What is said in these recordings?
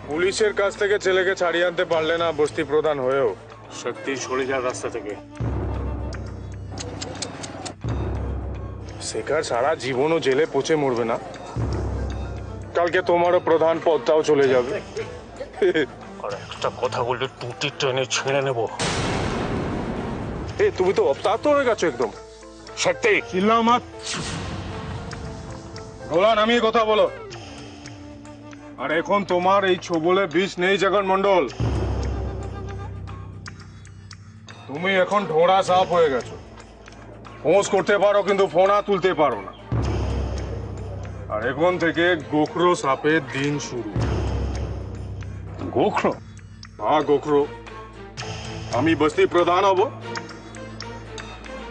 পুলিশের কাছ থেকে ছেলেকে ছাড়িয়ে আনতে পারলে না বস্তি প্রধান হয়েও। শক্তি সরে যার রাস্তা থেকে। শেখার সারা জীবনও জেলে পচে মরবে না, কালকে তোমারও প্রধান পদটাও চলে যাবে। আর একটা কথা বললে টুটি টেনে ছেড়ে নেবো। তুমি তো অপ্তাত হয়ে গেছো একদম। শক্তি চিল্লাও মত, গলা নামিয়ে কথা বলো। আর এখন তোমার এই ছোবলে বিষ নেই জগন মন্ডল, তুমি এখন ঢোড়া সাপ হয়ে গেছো। ফোঁস করতে পারো কিন্তু ফোনা তুলতে পারো না। আর এখন থেকে গোখরো সাপের দিন শুরু। গোখরো? হ্যাঁ গোখরো। আমি বস্তি প্রধান হব,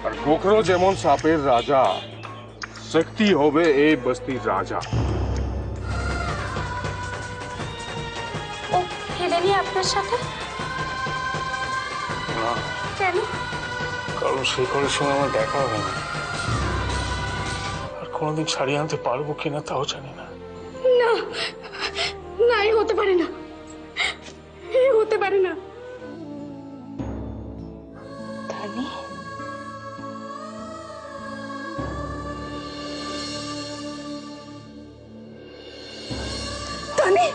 আর গোখরো যেমন সাপের রাজা, শক্তি হবে এই বস্তির রাজা। ও খেলেনি আপনার সাথে? না, কেন? কারণ শেখরের সঙ্গে আমার দেখা হবে না। আর কোনোদিন ছাড়িয়ে আনতে পারবো কিনা তাও জানি না। না না, এই হতে পারে না, এই হতে পারে না। তানি, তানি,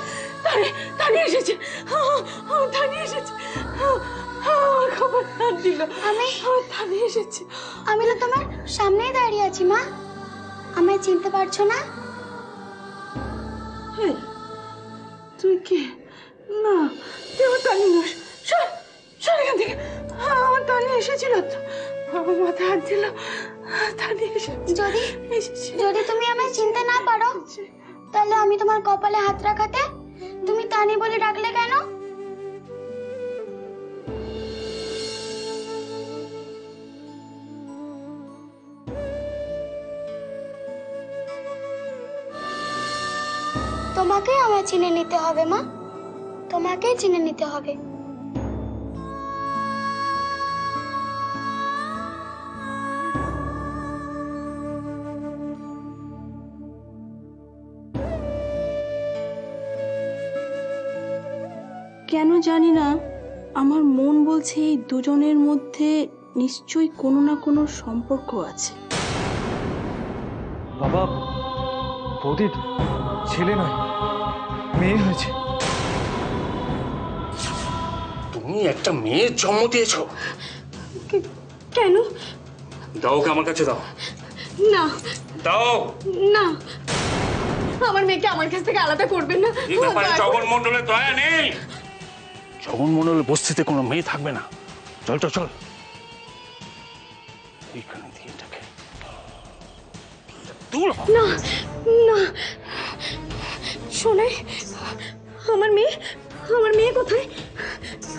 তানি, তানি এসেছে, তানি এসেছে, আমার খবর তার দিল। তানি এসেছে। আমি তো তোমার সামনেই দাঁড়িয়ে আছি মা, আমায় চিনতে পারছো না? তুই কে? না, তুই আমার তানি নস। সর, সর এখান থেকে। আমার তানি এসেছিল তো, আমার মাথায় হাত দিল। তানি এসেছে। যদি তুমি আমায় চিনতে না পারো, তাহলে আমি তোমার কপালে হাত রাখাতে তুমি তানি বলে ডাকলে কেন? তোমাকেই আমায় চিনে নিতে হবে মা, তোমাকেই চিনে নিতে হবে। কেন জানি না, আমার মন বলছে এই দুজনের মধ্যে নিশ্চয়ই কোনো না কোনো সম্পর্ক আছে। বাবা, বৌদির ছেলে নয়, মেয়ে হয়েছে। তুমি একটা মেয়ের জন্ম দিয়েছো? কেন? দাও, ওকে আমার কাছে দাও। না দাও। না, আমার মেয়েকে আমার কাছ থেকে আলাদা করবেন না। এই ব্যাপারে জগন মন্ডলের দয়া নেই। জগন মন্ডলের বস্তিতে কোনো মেয়ে থাকবে না। চল চল চল, এখানে দিয়ে এটাকে দূর হ। না না, শোনে, আমার মেয়ে, আমার মেয়ে কোথায়?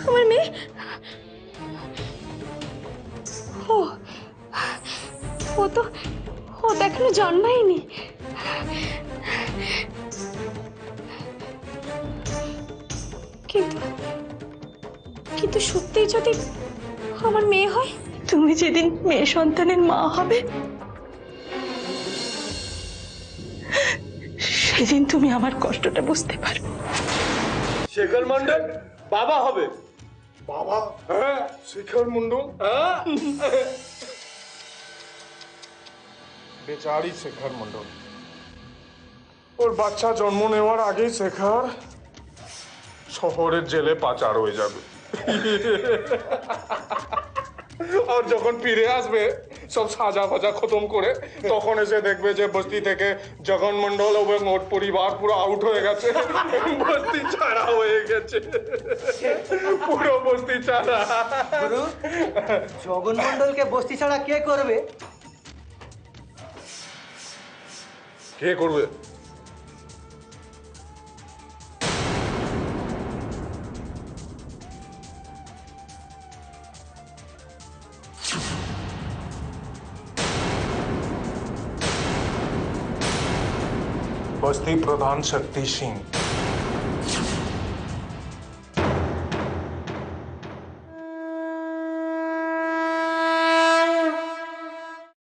আমার মেয়ে? ও ও তো এখনো জন্মায়নি। কিন্তু কিন্তু সত্যিই যদি আমার মেয়ে হয়, তুমি যেদিন মেয়ে সন্তানের মা হবে, সেদিন তুমি আমার কষ্টটা বুঝতে পারবে। শেখর মন্ডল বাবা হবে। বাবা? হ্যাঁ, শেখর মন্ডল। বেচারি শেখর মন্ডল, ওর বাচ্চা জন্ম নেওয়ার আগেই শেখর শহরের জেলে পাচার হয়ে যাবে। আর যখন ফিরে আসবে সব সাজা ফাজা খতম করে, তখন এসে দেখবে যে বস্তি থেকে জগন মন্ডল এবং ওর পরিবার পুরো আউট হয়ে গেছে, বস্তি ছাড়া হয়ে গেছে, পুরো বস্তি ছাড়া। গুরু, জগন মন্ডলকে বস্তি ছাড়া কে করবে? কে করবে? बस्ती प्रधान शक्ति सिंह।